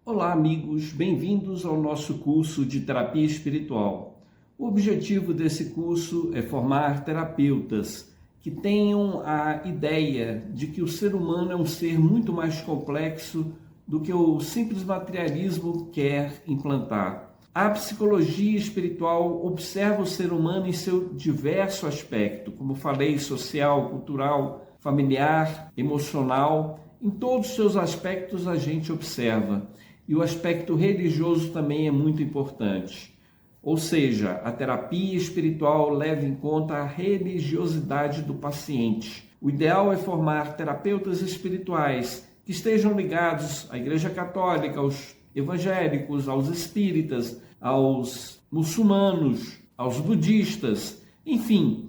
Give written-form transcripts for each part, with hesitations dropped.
Olá, amigos, bem-vindos ao nosso curso de terapia espiritual. O objetivo desse curso é formar terapeutas que tenham a ideia de que o ser humano é um ser muito mais complexo do que o simples materialismo quer implantar. A psicologia espiritual observa o ser humano em seu diverso aspecto, como falei, social, cultural, familiar, emocional. Em todos os seus aspectos a gente observa. E o aspecto religioso também é muito importante. Ou seja, a terapia espiritual leva em conta a religiosidade do paciente. O ideal é formar terapeutas espirituais que estejam ligados à Igreja Católica, aos evangélicos, aos espíritas, aos muçulmanos, aos budistas, enfim.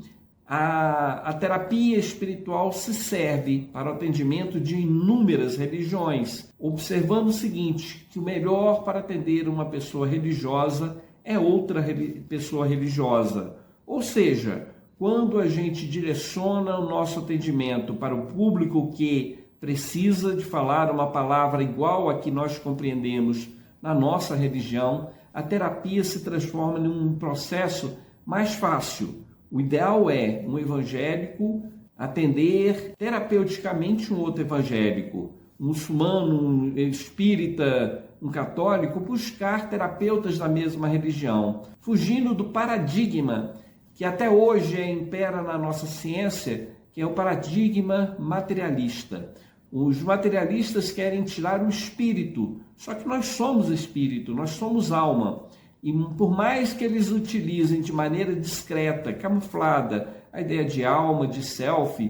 A terapia espiritual se serve para o atendimento de inúmeras religiões, observando o seguinte, que o melhor para atender uma pessoa religiosa é outra pessoa religiosa. Ou seja, quando a gente direciona o nosso atendimento para o público que precisa de falar uma palavra igual a que nós compreendemos na nossa religião, a terapia se transforma em um processo mais fácil. O ideal é um evangélico atender terapeuticamente um outro evangélico, um muçulmano, um espírita, um católico, buscar terapeutas da mesma religião, fugindo do paradigma que até hoje impera na nossa ciência, que é o paradigma materialista. Os materialistas querem tirar o espírito, só que nós somos espírito, nós somos alma. E por mais que eles utilizem de maneira discreta, camuflada, a ideia de alma, de self,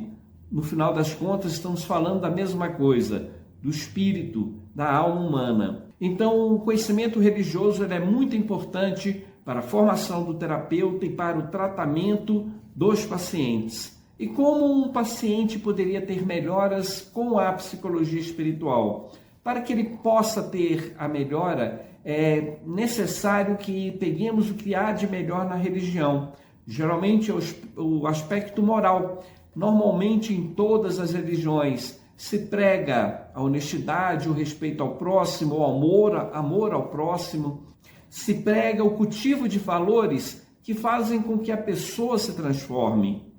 no final das contas estamos falando da mesma coisa, do espírito, da alma humana. Então o conhecimento religioso é muito importante para a formação do terapeuta e para o tratamento dos pacientes. E como um paciente poderia ter melhoras com a psicologia espiritual? Para que ele possa ter a melhora, é necessário que peguemos o que há de melhor na religião. Geralmente é o aspecto moral. Normalmente em todas as religiões se prega a honestidade, o respeito ao próximo, o amor ao próximo. Se prega o cultivo de valores que fazem com que a pessoa se transforme.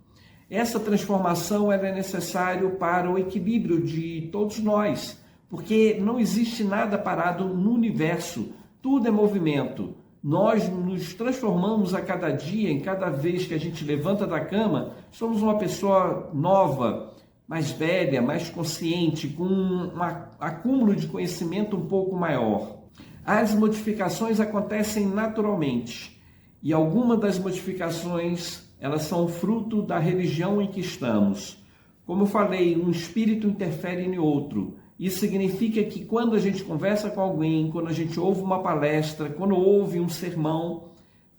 Essa transformação é necessária para o equilíbrio de todos nós. Porque não existe nada parado no universo, tudo é movimento. Nós nos transformamos a cada dia, em cada vez que a gente levanta da cama, somos uma pessoa nova, mais velha, mais consciente, com um acúmulo de conhecimento um pouco maior. As modificações acontecem naturalmente e algumas das modificações elas são fruto da religião em que estamos. Como eu falei, um espírito interfere em outro. Isso significa que quando a gente conversa com alguém, quando a gente ouve uma palestra, quando ouve um sermão,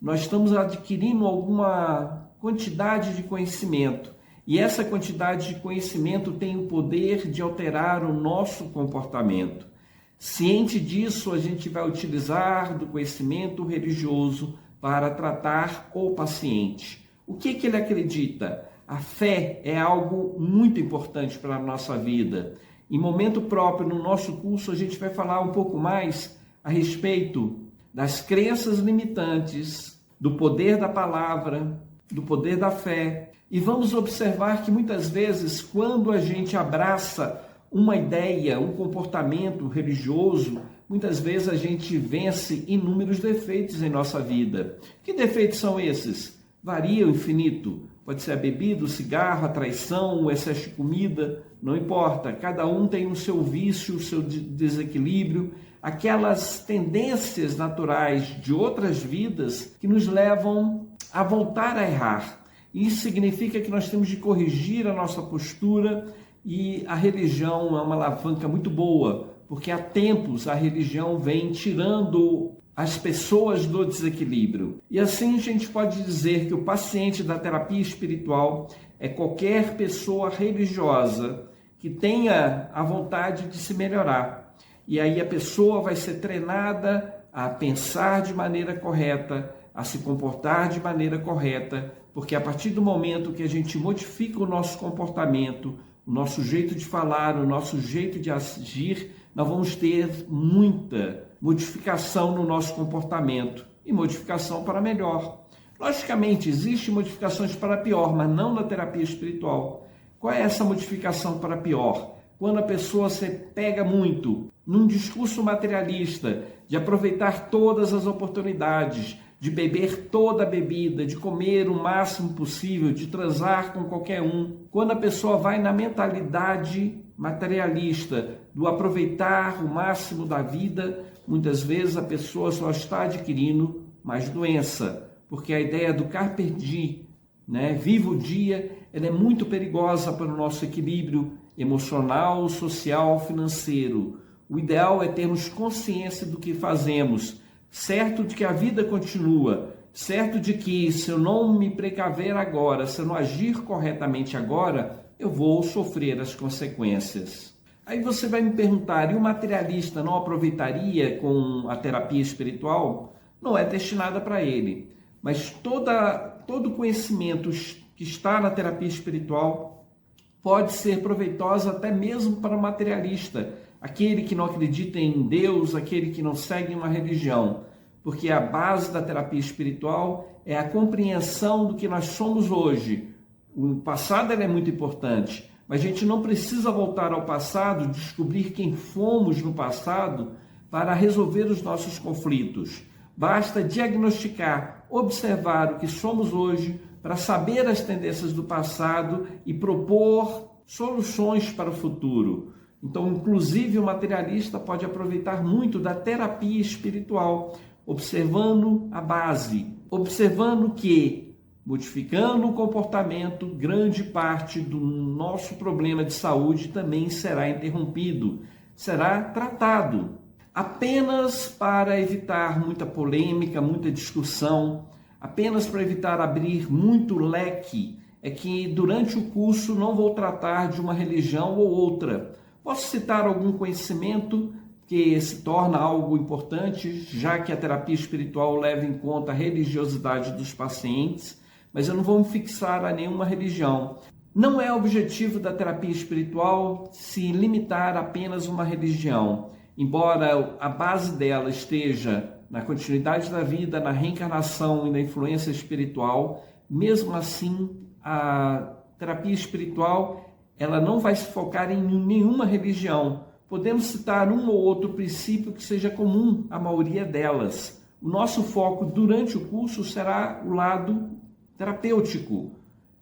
nós estamos adquirindo alguma quantidade de conhecimento. E essa quantidade de conhecimento tem o poder de alterar o nosso comportamento. Ciente disso, a gente vai utilizar do conhecimento religioso para tratar o paciente. O que ele acredita? A fé é algo muito importante para a nossa vida. Em momento próprio, no nosso curso, a gente vai falar um pouco mais a respeito das crenças limitantes, do poder da palavra, do poder da fé. E vamos observar que muitas vezes, quando a gente abraça uma ideia, um comportamento religioso, muitas vezes a gente vence inúmeros defeitos em nossa vida. Que defeitos são esses? Varia o infinito. Pode ser a bebida, o cigarro, a traição, o excesso de comida, não importa. Cada um tem o seu vício, o seu desequilíbrio, aquelas tendências naturais de outras vidas que nos levam a voltar a errar. Isso significa que nós temos de corrigir a nossa postura e a religião é uma alavanca muito boa, porque há tempos a religião vem tirando as pessoas do desequilíbrio. E assim a gente pode dizer que o paciente da terapia espiritual é qualquer pessoa religiosa que tenha a vontade de se melhorar. E aí a pessoa vai ser treinada a pensar de maneira correta, a se comportar de maneira correta, porque a partir do momento que a gente modifica o nosso comportamento, o nosso jeito de falar, o nosso jeito de agir, nós vamos ter muita modificação no nosso comportamento e modificação para melhor. Logicamente, existem modificações para pior, mas não na terapia espiritual. Qual é essa modificação para pior? Quando a pessoa se pega muito num discurso materialista, de aproveitar todas as oportunidades, de beber toda a bebida, de comer o máximo possível, de transar com qualquer um. Quando a pessoa vai na mentalidade materialista, do aproveitar o máximo da vida, muitas vezes a pessoa só está adquirindo mais doença, porque a ideia do carpe diem, viva o dia, ela é muito perigosa para o nosso equilíbrio emocional, social, financeiro. O ideal é termos consciência do que fazemos, certo de que a vida continua, certo de que se eu não me precaver agora, se eu não agir corretamente agora, eu vou sofrer as consequências. Aí você vai me perguntar, e o materialista não aproveitaria com a terapia espiritual? Não é destinada para ele, mas todo conhecimento que está na terapia espiritual pode ser proveitoso até mesmo para o materialista, aquele que não acredita em Deus, aquele que não segue uma religião, porque a base da terapia espiritual é a compreensão do que nós somos hoje. O passado é muito importante, mas a gente não precisa voltar ao passado, descobrir quem fomos no passado para resolver os nossos conflitos. Basta diagnosticar, observar o que somos hoje para saber as tendências do passado e propor soluções para o futuro. Então, inclusive, o materialista pode aproveitar muito da terapia espiritual, observando a base, observando que, modificando o comportamento, grande parte do nosso problema de saúde também será interrompido, será tratado. Apenas para evitar muita polêmica, muita discussão, apenas para evitar abrir muito leque, é que durante o curso não vou tratar de uma religião ou outra. Posso citar algum conhecimento que se torna algo importante, já que a terapia espiritual leva em conta a religiosidade dos pacientes, mas eu não vou me fixar a nenhuma religião. Não é objetivo da terapia espiritual se limitar a apenas uma religião, embora a base dela esteja na continuidade da vida, na reencarnação e na influência espiritual. Mesmo assim, a terapia espiritual ela não vai se focar em nenhuma religião. Podemos citar um ou outro princípio que seja comum à maioria delas. O nosso foco durante o curso será o lado terapêutico.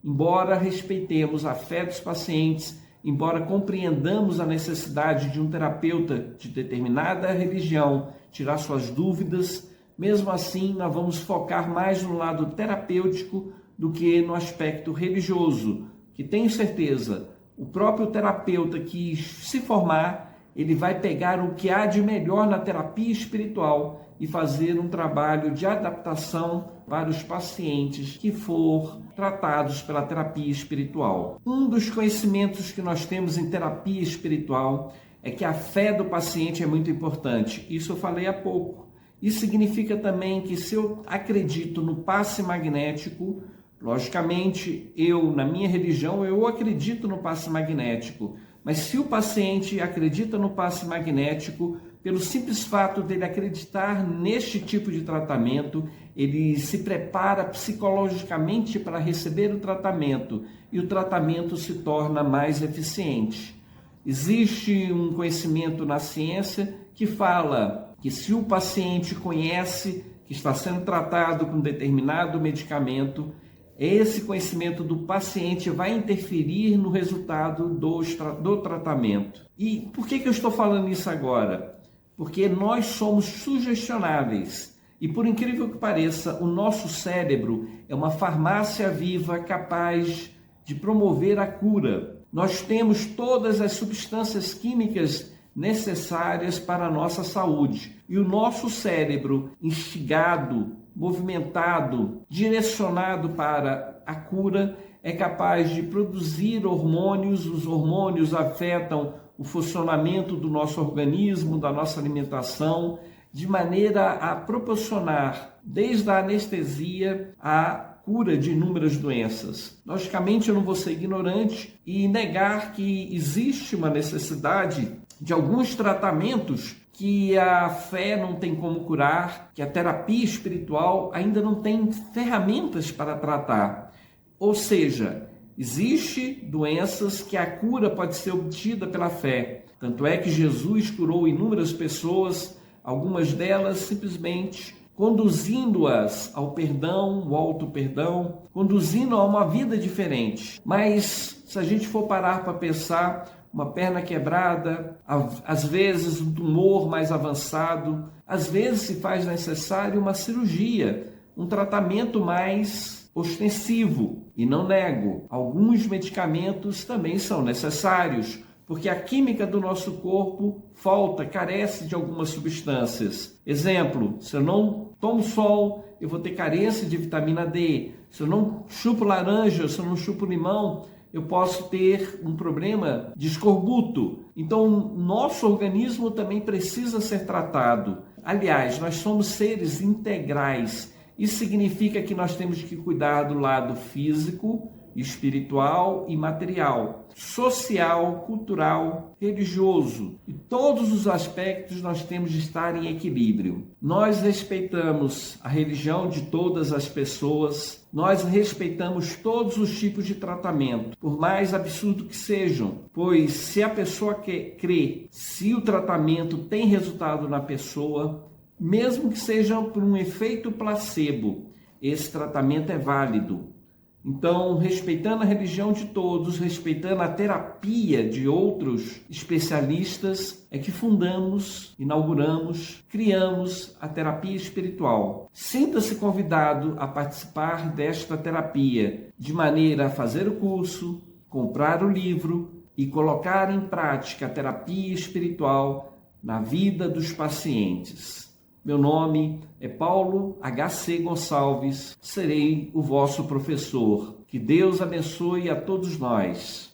Embora respeitemos a fé dos pacientes, embora compreendamos a necessidade de um terapeuta de determinada religião tirar suas dúvidas, mesmo assim nós vamos focar mais no lado terapêutico do que no aspecto religioso, que tenho certeza, o próprio terapeuta que se formar, ele vai pegar o que há de melhor na terapia espiritual e fazer um trabalho de adaptação para os pacientes que for tratados pela terapia espiritual. Um dos conhecimentos que nós temos em terapia espiritual é que a fé do paciente é muito importante. Isso eu falei há pouco. Isso significa também que se eu acredito no passe magnético, logicamente, na minha religião, eu acredito no passe magnético. Mas se o paciente acredita no passe magnético, pelo simples fato dele acreditar neste tipo de tratamento, ele se prepara psicologicamente para receber o tratamento e o tratamento se torna mais eficiente. Existe um conhecimento na ciência que fala que se o paciente conhece que está sendo tratado com determinado medicamento, esse conhecimento do paciente vai interferir no resultado do tratamento. E por que eu estou falando isso agora? Porque nós somos sugestionáveis. E por incrível que pareça, o nosso cérebro é uma farmácia viva capaz de promover a cura. Nós temos todas as substâncias químicas necessárias para a nossa saúde. E o nosso cérebro, instigado, movimentado, direcionado para a cura, é capaz de produzir hormônios. Os hormônios afetam o funcionamento do nosso organismo, da nossa alimentação, de maneira a proporcionar, desde a anestesia, a cura de inúmeras doenças. Logicamente, eu não vou ser ignorante e negar que existe uma necessidade de alguns tratamentos que a fé não tem como curar, que a terapia espiritual ainda não tem ferramentas para tratar. Ou seja, existem doenças que a cura pode ser obtida pela fé. Tanto é que Jesus curou inúmeras pessoas, algumas delas simplesmente conduzindo-as ao perdão, ao auto-perdão, conduzindo a uma vida diferente. Mas se a gente for parar para pensar, uma perna quebrada, às vezes um tumor mais avançado, às vezes se faz necessário uma cirurgia, um tratamento mais ostensivo. E não nego, alguns medicamentos também são necessários, porque a química do nosso corpo falta, carece de algumas substâncias. Exemplo, se eu não tomo sol, eu vou ter carência de vitamina D. Se eu não chupo laranja, se eu não chupo limão, eu posso ter um problema de escorbuto. Então, nosso organismo também precisa ser tratado. Aliás, nós somos seres integrais. Isso significa que nós temos que cuidar do lado físico, espiritual e material, social, cultural, religioso. E todos os aspectos nós temos de estar em equilíbrio. Nós respeitamos a religião de todas as pessoas, nós respeitamos todos os tipos de tratamento, por mais absurdo que sejam, pois se a pessoa crê, se o tratamento tem resultado na pessoa, mesmo que seja por um efeito placebo, esse tratamento é válido. Então, respeitando a religião de todos, respeitando a terapia de outros especialistas, é que fundamos, inauguramos, criamos a terapia espiritual. Sinta-se convidado a participar desta terapia, de maneira a fazer o curso, comprar o livro e colocar em prática a terapia espiritual na vida dos pacientes. Meu nome é Paulo H.C. Gonçalves, serei o vosso professor. Que Deus abençoe a todos nós.